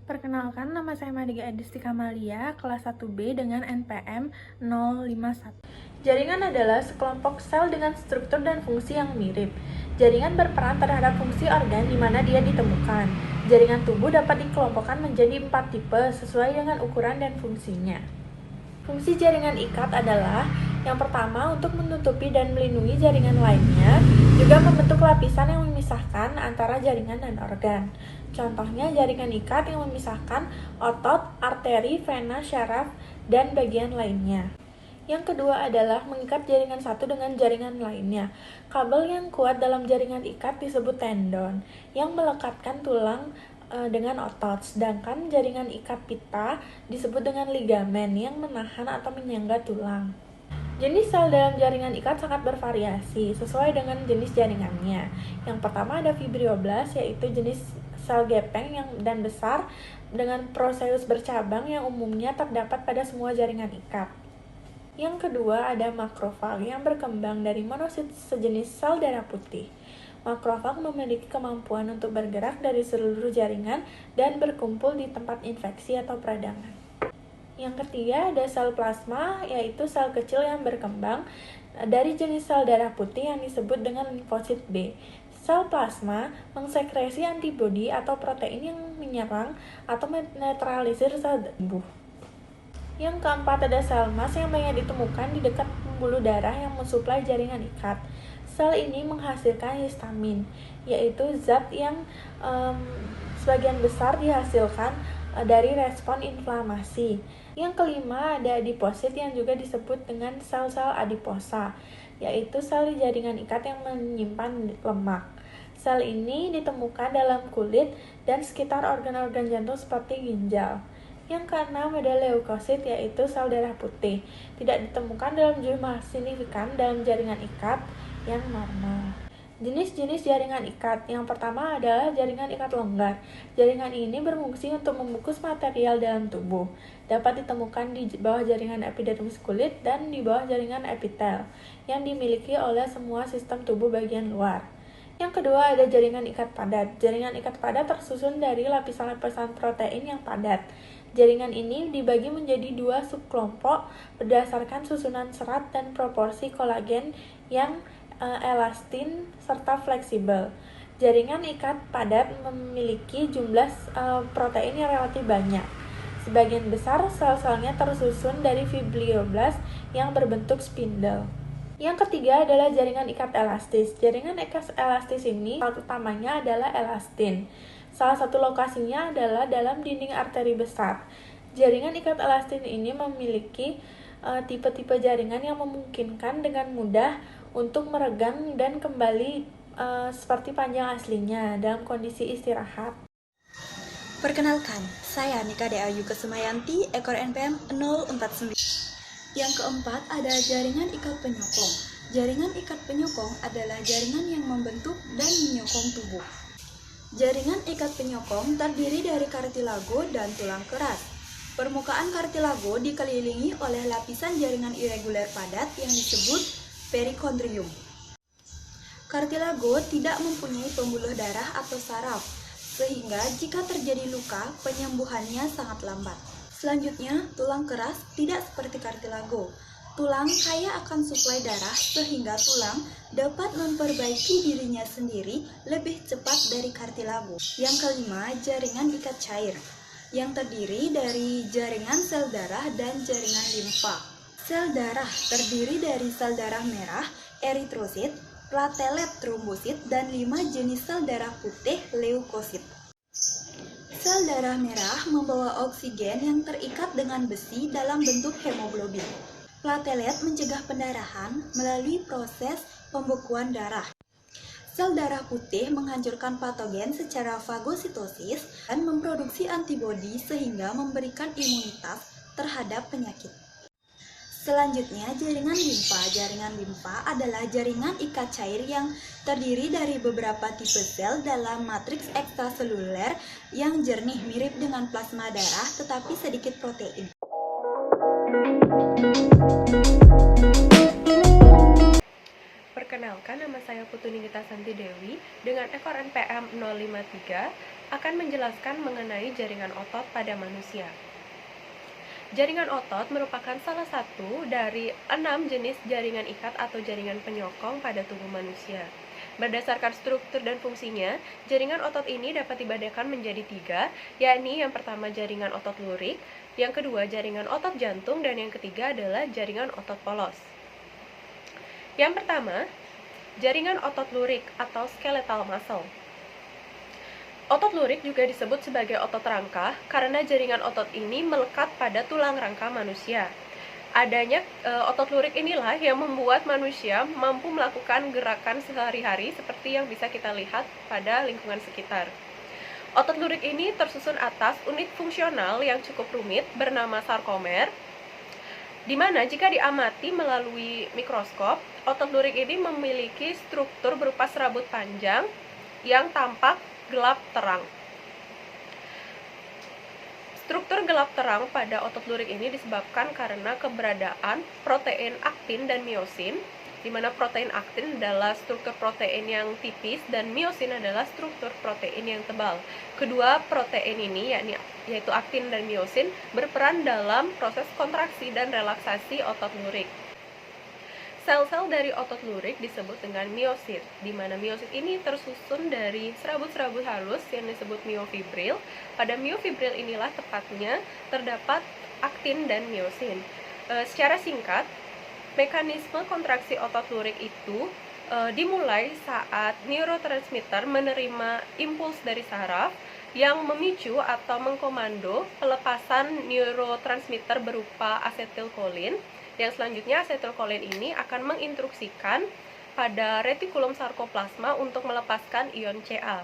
Perkenalkan, nama saya Madiga Edisti Kamalia, kelas 1B dengan NPM 051. Jaringan adalah sekelompok sel dengan struktur dan fungsi yang mirip. Jaringan berperan terhadap fungsi organ di mana dia ditemukan. Jaringan tubuh dapat dikelompokkan menjadi 4 tipe sesuai dengan ukuran dan fungsinya. Fungsi jaringan ikat adalah yang pertama untuk menutupi dan melindungi jaringan lainnya, juga membentuk lapisan yang memisahkan antara jaringan dan organ. Contohnya jaringan ikat yang memisahkan otot, arteri, vena, syaraf, dan bagian lainnya. Yang kedua adalah mengikat jaringan satu dengan jaringan lainnya. Kabel yang kuat dalam jaringan ikat disebut tendon, yang melekatkan tulang dengan otot, sedangkan jaringan ikat pita disebut dengan ligamen yang menahan atau menyangga tulang. Jenis sel dalam jaringan ikat sangat bervariasi sesuai dengan jenis jaringannya. Yang pertama ada fibrioblast, yaitu jenis sel gepeng dan besar dengan proseus bercabang yang umumnya terdapat pada semua jaringan ikat. Yang kedua ada makrofag yang berkembang dari monosit sejenis sel darah putih. Makrofag memiliki kemampuan untuk bergerak dari seluruh jaringan dan berkumpul di tempat infeksi atau peradangan. Yang ketiga ada sel plasma, yaitu sel kecil yang berkembang dari jenis sel darah putih yang disebut dengan limfosit B. Sel plasma mengsekresi antibodi atau protein yang menyerang atau menetralisir sel tubuh. Yang keempat ada sel emas yang banyak ditemukan di dekat pembuluh darah yang mensuplai jaringan ikat. Sel ini menghasilkan histamin, yaitu zat yang sebagian besar dihasilkan dari respon inflamasi. Yang kelima ada adiposit yang juga disebut dengan sel-sel adiposa, yaitu sel di jaringan ikat yang menyimpan lemak. Sel ini ditemukan dalam kulit dan sekitar organ-organ jantung seperti ginjal. Yang keenam ada leukosit, yaitu sel darah putih. Tidak ditemukan dalam jumlah signifikan dalam jaringan ikat yang normal. Jenis-jenis jaringan ikat. Yang pertama adalah jaringan ikat longgar. Jaringan ini berfungsi untuk membungkus material dalam tubuh. Dapat ditemukan di bawah jaringan epidermis kulit dan di bawah jaringan epitel yang dimiliki oleh semua sistem tubuh bagian luar. Yang kedua ada jaringan ikat padat. Jaringan ikat padat tersusun dari lapisan-lapisan protein yang padat. Jaringan ini dibagi menjadi 2 subkelompok berdasarkan susunan serat dan proporsi kolagen yang elastin serta fleksibel. Jaringan ikat padat memiliki jumlah protein yang relatif banyak. Sebagian besar sel-selnya tersusun dari fibrioblast yang berbentuk spindle. Yang ketiga adalah jaringan ikat elastis. Jaringan ikat elastis ini salah utamanya adalah elastin. Salah satu lokasinya adalah dalam dinding arteri besar. Jaringan ikat elastin ini memiliki tipe-tipe jaringan yang memungkinkan dengan mudah untuk meregang dan kembali seperti panjang aslinya dalam kondisi istirahat. Perkenalkan, saya Nika Dea Yuga Sumayanti, ekor NPM 049. Yang keempat ada jaringan ikat penyokong. Jaringan ikat penyokong adalah jaringan yang membentuk dan menyokong tubuh. Jaringan ikat penyokong terdiri dari kartilago dan tulang keras. Permukaan kartilago dikelilingi oleh lapisan jaringan irregular padat yang disebut perikondrium. Kartilago tidak mempunyai pembuluh darah atau saraf, sehingga jika terjadi luka, penyembuhannya sangat lambat. Selanjutnya, tulang keras tidak seperti kartilago. Tulang kaya akan suplai darah sehingga tulang dapat memperbaiki dirinya sendiri lebih cepat dari kartilago. Yang kelima, jaringan ikat cair, yang terdiri dari jaringan sel darah dan jaringan limfa. Sel darah terdiri dari sel darah merah, eritrosit, platelet trombosit, dan 5 jenis sel darah putih, leukosit. Sel darah merah membawa oksigen yang terikat dengan besi dalam bentuk hemoglobin. Platelet mencegah pendarahan melalui proses pembekuan darah. Sel darah putih menghancurkan patogen secara fagositosis dan memproduksi antibodi sehingga memberikan imunitas terhadap penyakit. Selanjutnya, jaringan limfa. Jaringan limfa adalah jaringan ikat cair yang terdiri dari beberapa tipe sel dalam matriks ekstraseluler yang jernih mirip dengan plasma darah tetapi sedikit protein. Perkenalkan, nama saya Putu Ningita Santi Dewi dengan ekor NPM 053 akan menjelaskan mengenai jaringan otot pada manusia. Jaringan otot merupakan salah satu dari 6 jenis jaringan ikat atau jaringan penyokong pada tubuh manusia. Berdasarkan struktur dan fungsinya, jaringan otot ini dapat dibedakan menjadi 3, yakni yang pertama jaringan otot lurik, yang kedua jaringan otot jantung, dan yang ketiga adalah jaringan otot polos. Yang pertama, jaringan otot lurik atau skeletal muscle. Otot lurik juga disebut sebagai otot rangka karena jaringan otot ini melekat pada tulang rangka manusia. Adanya otot lurik inilah yang membuat manusia mampu melakukan gerakan sehari-hari seperti yang bisa kita lihat pada lingkungan sekitar. Otot lurik ini tersusun atas unit fungsional yang cukup rumit bernama sarkomer, di mana jika diamati melalui mikroskop, otot lurik ini memiliki struktur berupa serabut panjang yang tampak gelap terang. Struktur gelap terang pada otot lurik ini disebabkan karena keberadaan protein aktin dan miosin, di mana protein aktin adalah struktur protein yang tipis dan miosin adalah struktur protein yang tebal. Kedua protein ini, yaitu aktin dan miosin, berperan dalam proses kontraksi dan relaksasi otot lurik. Sel-sel dari otot lurik disebut dengan miosit, di mana miosit ini tersusun dari serabut-serabut halus yang disebut miofibril. Pada miofibril inilah tepatnya terdapat aktin dan miosin. Secara singkat, mekanisme kontraksi otot lurik itu dimulai saat neurotransmitter menerima impuls dari saraf yang memicu atau mengkomando pelepasan neurotransmitter berupa asetilkolin. Yang selanjutnya asetilkolin ini akan menginstruksikan pada retikulum sarkoplasma untuk melepaskan ion Ca.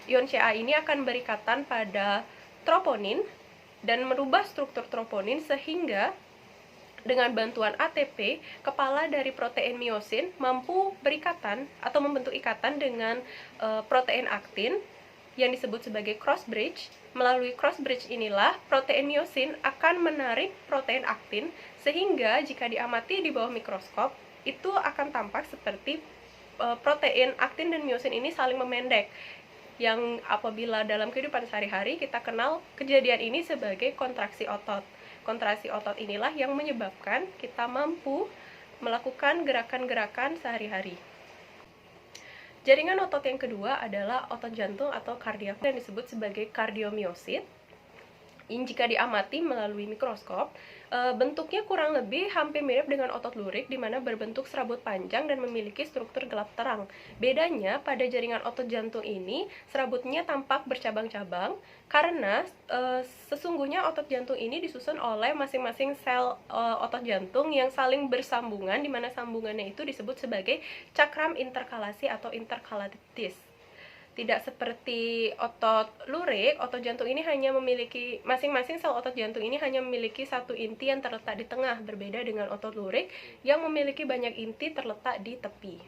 Ion Ca ini akan berikatan pada troponin dan merubah struktur troponin sehingga dengan bantuan ATP, kepala dari protein miosin mampu berikatan atau membentuk ikatan dengan protein aktin yang disebut sebagai cross bridge. Melalui cross bridge inilah protein miosin akan menarik protein aktin sehingga jika diamati di bawah mikroskop itu akan tampak seperti protein aktin dan miosin ini saling memendek, yang apabila dalam kehidupan sehari-hari kita kenal kejadian ini sebagai kontraksi otot. Kontraksi otot inilah yang menyebabkan kita mampu melakukan gerakan-gerakan sehari-hari. Jaringan otot yang kedua adalah otot jantung atau kardiak yang disebut sebagai kardiomiosit. Jika diamati melalui mikroskop, bentuknya kurang lebih hampir mirip dengan otot lurik, di mana berbentuk serabut panjang dan memiliki struktur gelap terang. Bedanya pada jaringan otot jantung ini, serabutnya tampak bercabang-cabang karena sesungguhnya otot jantung ini disusun oleh masing-masing sel otot jantung yang saling bersambungan, di mana sambungannya itu disebut sebagai cakram interkalasi atau interkalatis. Tidak seperti otot lurik, otot jantung ini hanya memiliki, masing-masing sel otot jantung ini hanya memiliki satu inti yang terletak di tengah, berbeda dengan otot lurik yang memiliki banyak inti terletak di tepi.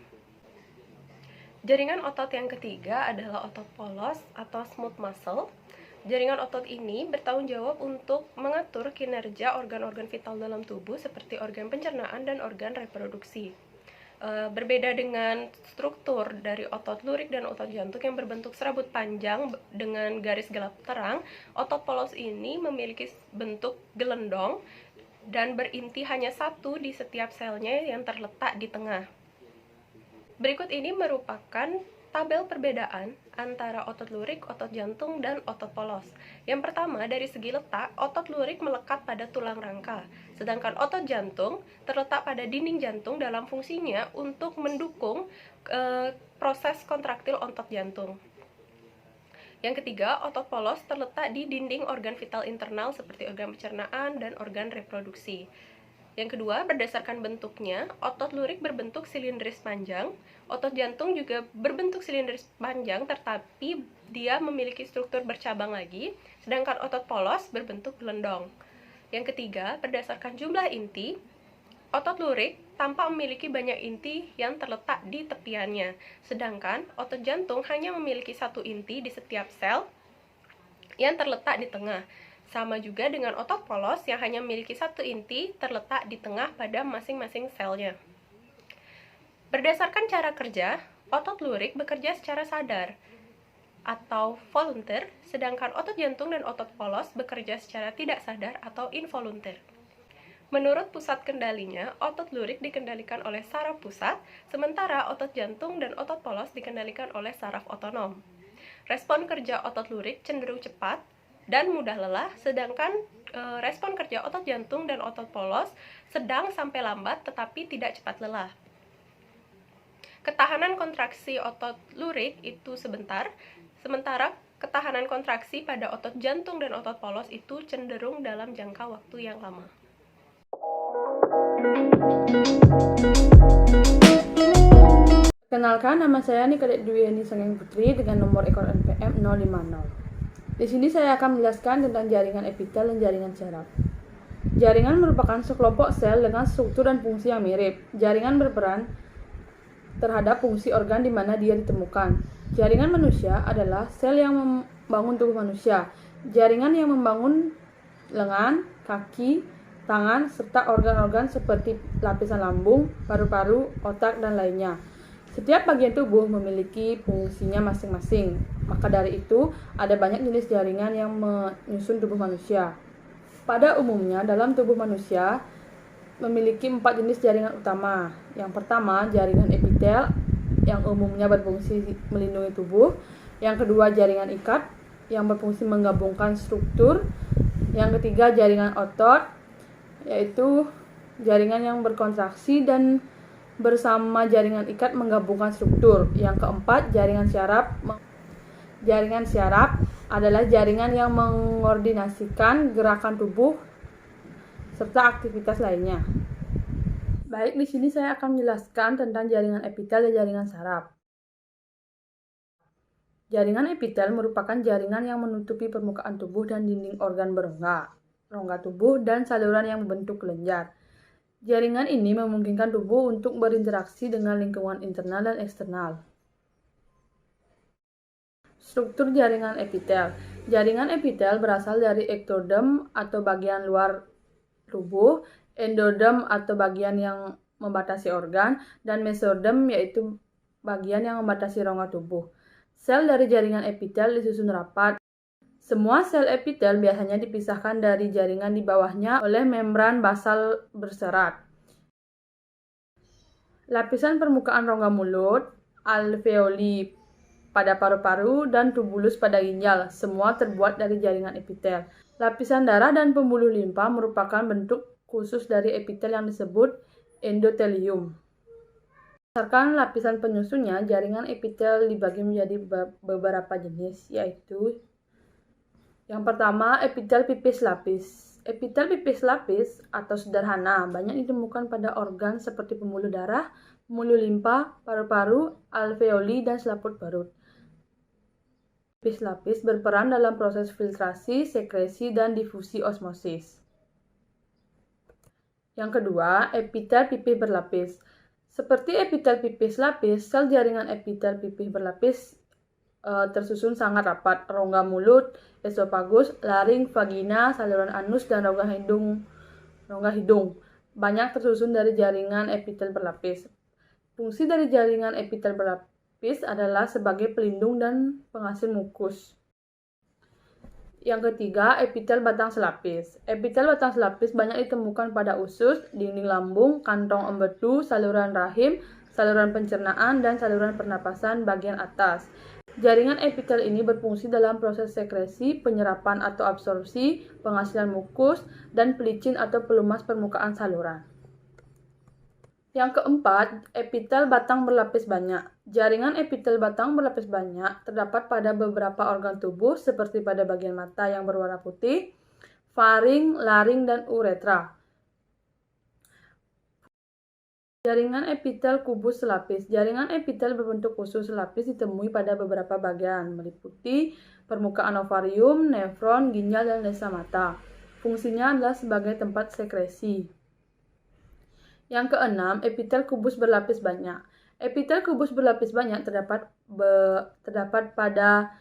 Jaringan otot yang ketiga adalah otot polos atau smooth muscle. Jaringan otot ini bertanggung jawab untuk mengatur kinerja organ-organ vital dalam tubuh seperti organ pencernaan dan organ reproduksi. Berbeda dengan struktur dari otot lurik dan otot jantung yang berbentuk serabut panjang dengan garis gelap terang, otot polos ini memiliki bentuk gelendong dan berinti hanya satu di setiap selnya yang terletak di tengah. Berikut ini merupakan tabel perbedaan antara otot lurik, otot jantung, dan otot polos. Yang pertama, dari segi letak, otot lurik melekat pada tulang rangka, sedangkan otot jantung terletak pada dinding jantung dalam fungsinya untuk mendukung proses kontraktil otot jantung. Yang ketiga, otot polos terletak di dinding organ vital internal seperti organ pencernaan dan organ reproduksi. Yang kedua, berdasarkan bentuknya, otot lurik berbentuk silindris panjang, otot jantung juga berbentuk silindris panjang tetapi dia memiliki struktur bercabang lagi, sedangkan otot polos berbentuk gelendong. Yang ketiga, berdasarkan jumlah inti, otot lurik tampak memiliki banyak inti yang terletak di tepiannya, sedangkan otot jantung hanya memiliki satu inti di setiap sel yang terletak di tengah. Sama juga dengan otot polos yang hanya memiliki satu inti terletak di tengah pada masing-masing selnya. Berdasarkan cara kerja, otot lurik bekerja secara sadar atau volunteer, sedangkan otot jantung dan otot polos bekerja secara tidak sadar atau involunteer. Menurut pusat kendalinya, otot lurik dikendalikan oleh saraf pusat, sementara otot jantung dan otot polos dikendalikan oleh saraf otonom. Respon kerja otot lurik cenderung cepat dan mudah lelah, sedangkan respon kerja otot jantung dan otot polos sedang sampai lambat tetapi tidak cepat lelah. Ketahanan kontraksi otot lurik itu sebentar, sementara ketahanan kontraksi pada otot jantung dan otot polos itu cenderung dalam jangka waktu yang lama. Kenalkan, nama saya Kadek Dwiyani Sangeng Putri dengan nomor ekor NPM 050. Di sini saya akan menjelaskan tentang jaringan epitel dan jaringan syaraf. Jaringan merupakan sekelompok sel dengan struktur dan fungsi yang mirip. Jaringan berperan terhadap fungsi organ di mana dia ditemukan. Jaringan manusia adalah sel yang membangun tubuh manusia. Jaringan yang membangun lengan, kaki, tangan, serta organ-organ seperti lapisan lambung, paru-paru, otak, dan lainnya. Setiap bagian tubuh memiliki fungsinya masing-masing. Maka dari itu, ada banyak jenis jaringan yang menyusun tubuh manusia. Pada umumnya, dalam tubuh manusia memiliki 4 jenis jaringan utama. Yang pertama, jaringan epitel yang umumnya berfungsi melindungi tubuh. Yang kedua, jaringan ikat yang berfungsi menggabungkan struktur. Yang ketiga, jaringan otot, yaitu jaringan yang berkontraksi dan bersama jaringan ikat menggabungkan struktur. Yang keempat, jaringan syaraf. Jaringan syaraf adalah jaringan yang mengordinasikan gerakan tubuh serta aktivitas lainnya. Baik, di sini saya akan menjelaskan tentang jaringan epitel dan jaringan syaraf. Jaringan epitel merupakan jaringan yang menutupi permukaan tubuh dan dinding organ berongga, rongga tubuh, dan saluran yang membentuk kelenjar. Jaringan ini memungkinkan tubuh untuk berinteraksi dengan lingkungan internal dan eksternal. Struktur jaringan epitel. Jaringan epitel berasal dari ektodem atau bagian luar tubuh, endodem atau bagian yang membatasi organ, dan mesodem yaitu bagian yang membatasi rongga tubuh. Sel dari jaringan epitel disusun rapat. Semua sel epitel biasanya dipisahkan dari jaringan di bawahnya oleh membran basal berserat. Lapisan permukaan rongga mulut, alveoli pada paru-paru, dan tubulus pada ginjal, semua terbuat dari jaringan epitel. Lapisan darah dan pembuluh limpa merupakan bentuk khusus dari epitel yang disebut endotelium. Berdasarkan lapisan penyusunnya, jaringan epitel dibagi menjadi beberapa jenis, yaitu yang pertama, epitel pipis lapis. Epitel pipis lapis atau sederhana banyak ditemukan pada organ seperti pembuluh darah, pembuluh limpa, paru-paru, alveoli, dan selaput parut. Pipis lapis berperan dalam proses filtrasi, sekresi, dan difusi osmosis. Yang kedua, epitel pipih berlapis. Seperti epitel pipis lapis, sel jaringan epitel pipih berlapis tersusun sangat rapat. Rongga mulut, esofagus, laring, vagina, saluran anus, dan rongga hidung banyak tersusun dari jaringan epitel berlapis. Fungsi dari jaringan epitel berlapis adalah sebagai pelindung dan penghasil mukus. Yang ketiga, epitel batang selapis. Epitel batang selapis banyak ditemukan pada usus, dinding lambung, kantong empedu, saluran rahim, saluran pencernaan, dan saluran pernapasan bagian atas. Jaringan epitel ini berfungsi dalam proses sekresi, penyerapan atau absorpsi, penghasilan mukus, dan pelicin atau pelumas permukaan saluran. Yang keempat, epitel batang berlapis banyak. Jaringan epitel batang berlapis banyak terdapat pada beberapa organ tubuh seperti pada bagian mata yang berwarna putih, faring, laring, dan uretra. Jaringan epitel kubus selapis. Jaringan epitel berbentuk khusus selapis ditemui pada beberapa bagian, meliputi permukaan ovarium, nefron, ginjal, dan lensa mata. Fungsinya adalah sebagai tempat sekresi. Yang keenam, epitel kubus berlapis banyak. Epitel kubus berlapis banyak terdapat pada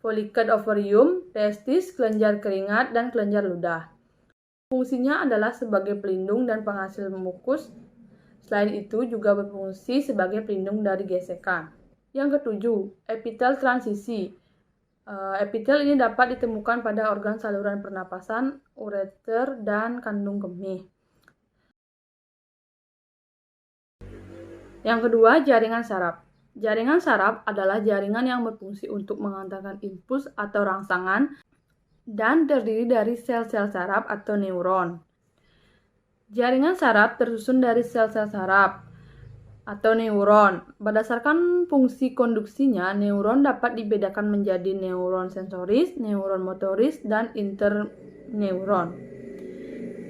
folikel ovarium, testis, kelenjar keringat, dan kelenjar ludah. Fungsinya adalah sebagai pelindung dan penghasil mukus, Selain itu juga berfungsi sebagai pelindung dari gesekan. Yang ketujuh, epitel transisi. Epitel ini dapat ditemukan pada organ saluran pernapasan, ureter, dan kandung kemih. Yang kedua, jaringan saraf. Jaringan saraf adalah jaringan yang berfungsi untuk mengantarkan impuls atau rangsangan dan terdiri dari sel-sel saraf atau neuron. Jaringan saraf tersusun dari sel-sel saraf atau neuron. Berdasarkan fungsi konduksinya, neuron dapat dibedakan menjadi neuron sensoris, neuron motoris, dan interneuron.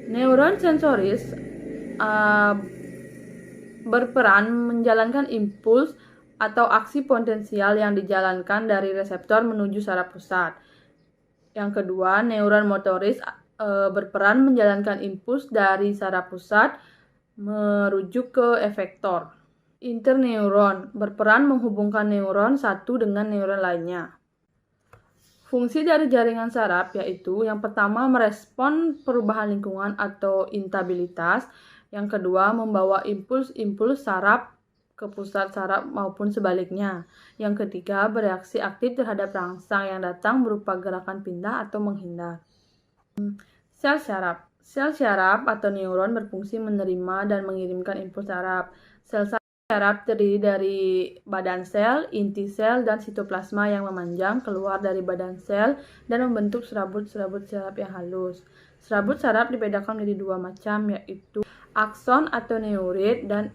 Neuron sensoris berperan menjalankan impuls atau aksi potensial yang dijalankan dari reseptor menuju saraf pusat. Yang kedua, neuron motoris berperan menjalankan impuls dari saraf pusat merujuk ke efektor. Interneuron berperan menghubungkan neuron satu dengan neuron lainnya. Fungsi dari jaringan saraf yaitu yang pertama merespon perubahan lingkungan atau instabilitas, yang kedua membawa impuls-impuls saraf ke pusat saraf maupun sebaliknya. Yang ketiga bereaksi aktif terhadap rangsang yang datang berupa gerakan pindah atau menghindar. Sel saraf. Sel saraf atau neuron berfungsi menerima dan mengirimkan impuls saraf. Sel saraf terdiri dari badan sel, inti sel, dan sitoplasma yang memanjang keluar dari badan sel dan membentuk serabut-serabut saraf yang halus. Serabut saraf dibedakan menjadi dua macam, yaitu akson atau neurit dan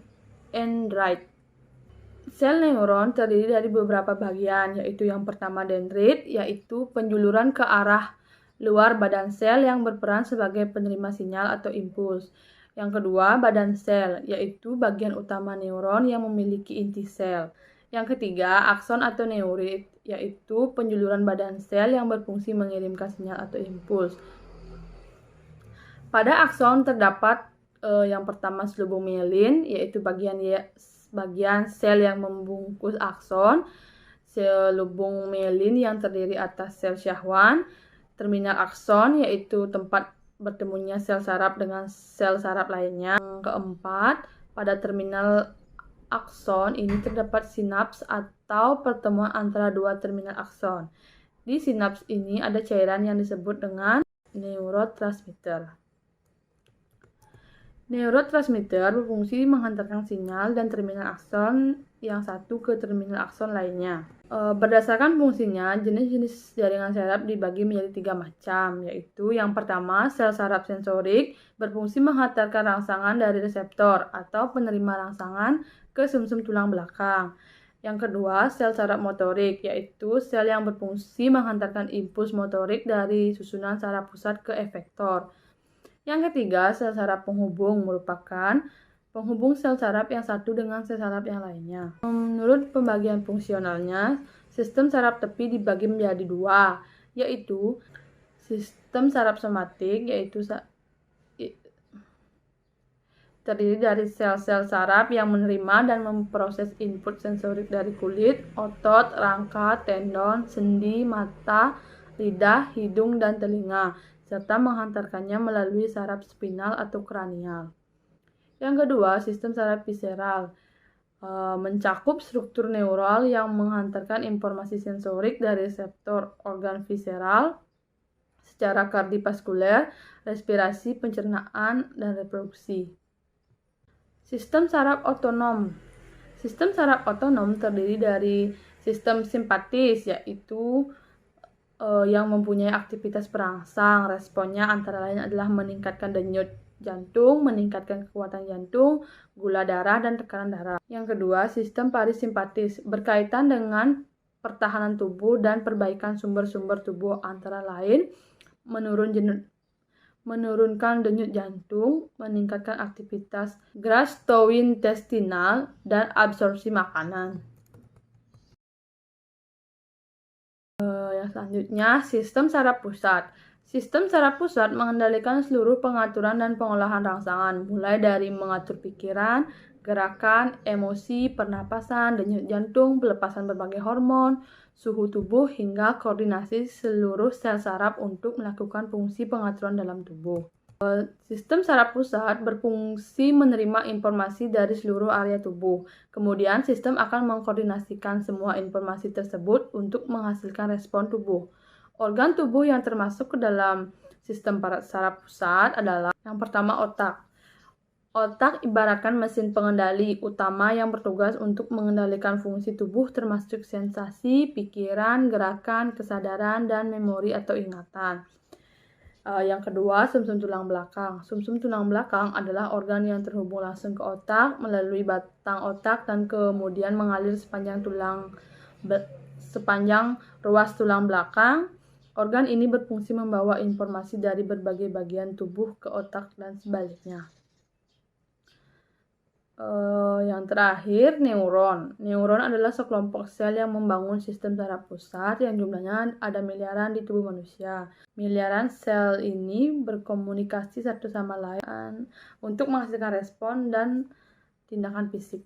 dendrit. Sel neuron terdiri dari beberapa bagian, yaitu yang pertama dendrit, yaitu penjuluran ke arah luar badan sel yang berperan sebagai penerima sinyal atau impuls. Yang kedua, badan sel, yaitu bagian utama neuron yang memiliki inti sel. Yang ketiga, akson atau neurit, yaitu penjuluran badan sel yang berfungsi mengirimkan sinyal atau impuls. Pada akson terdapat yang pertama selubung mielin, yaitu bagian sel yang membungkus akson, selubung mielin yang terdiri atas sel Schwann, terminal akson, yaitu tempat bertemunya sel saraf dengan sel saraf lainnya. Yang keempat, pada terminal akson ini terdapat sinaps atau pertemuan antara dua terminal akson. Di sinaps ini ada cairan yang disebut dengan neurotransmitter. Neurotransmitter berfungsi menghantarkan sinyal dan terminal akson yang satu ke terminal akson lainnya. Berdasarkan fungsinya, jenis-jenis jaringan saraf dibagi menjadi 3 macam, yaitu yang pertama, sel saraf sensorik berfungsi menghantarkan rangsangan dari reseptor atau penerima rangsangan ke sumsum tulang belakang. Yang kedua, sel saraf motorik, yaitu sel yang berfungsi menghantarkan impuls motorik dari susunan saraf pusat ke efektor. Yang ketiga, sel saraf penghubung merupakan penghubung sel saraf yang satu dengan sel saraf yang lainnya. Menurut pembagian fungsionalnya, sistem saraf tepi dibagi menjadi 2, yaitu sistem saraf somatik, yaitu terdiri dari sel-sel saraf yang menerima dan memproses input sensorik dari kulit, otot, rangka, tendon, sendi, mata, lidah, hidung, dan telinga, serta menghantarkannya melalui saraf spinal atau kranial. Yang kedua, sistem saraf visceral mencakup struktur neural yang menghantarkan informasi sensorik dari reseptor organ visceral secara kardiovaskuler, respirasi, pencernaan, dan reproduksi. Sistem saraf otonom. Sistem saraf otonom terdiri dari sistem simpatis, yaitu yang mempunyai aktivitas perangsang. Responnya antara lain adalah meningkatkan denyut jantung, meningkatkan kekuatan jantung, gula darah, dan tekanan darah. Yang kedua, sistem parasimpatis berkaitan dengan pertahanan tubuh dan perbaikan sumber-sumber tubuh, antara lain menurunkan denyut jantung, meningkatkan aktivitas gastrointestinal, dan absorpsi makanan. Yang selanjutnya, sistem saraf pusat. Sistem saraf pusat mengendalikan seluruh pengaturan dan pengolahan rangsangan, mulai dari mengatur pikiran, gerakan, emosi, pernapasan, denyut jantung, pelepasan berbagai hormon, suhu tubuh, hingga koordinasi seluruh sel saraf untuk melakukan fungsi pengaturan dalam tubuh. Sistem saraf pusat berfungsi menerima informasi dari seluruh area tubuh. Kemudian sistem akan mengkoordinasikan semua informasi tersebut untuk menghasilkan respon tubuh. Organ tubuh yang termasuk ke dalam sistem saraf pusat adalah yang pertama otak. Otak ibaratkan mesin pengendali utama yang bertugas untuk mengendalikan fungsi tubuh termasuk sensasi, pikiran, gerakan, kesadaran, dan memori atau ingatan. Yang kedua, sumsum tulang belakang. Sumsum tulang belakang adalah organ yang terhubung langsung ke otak melalui batang otak dan kemudian mengalir sepanjang ruas tulang belakang. Organ ini berfungsi membawa informasi dari berbagai bagian tubuh ke otak dan sebaliknya. Yang terakhir, neuron. Neuron adalah sekelompok sel yang membangun sistem saraf pusat yang jumlahnya ada miliaran di tubuh manusia. Miliaran sel ini berkomunikasi satu sama lain untuk menghasilkan respon dan tindakan fisik.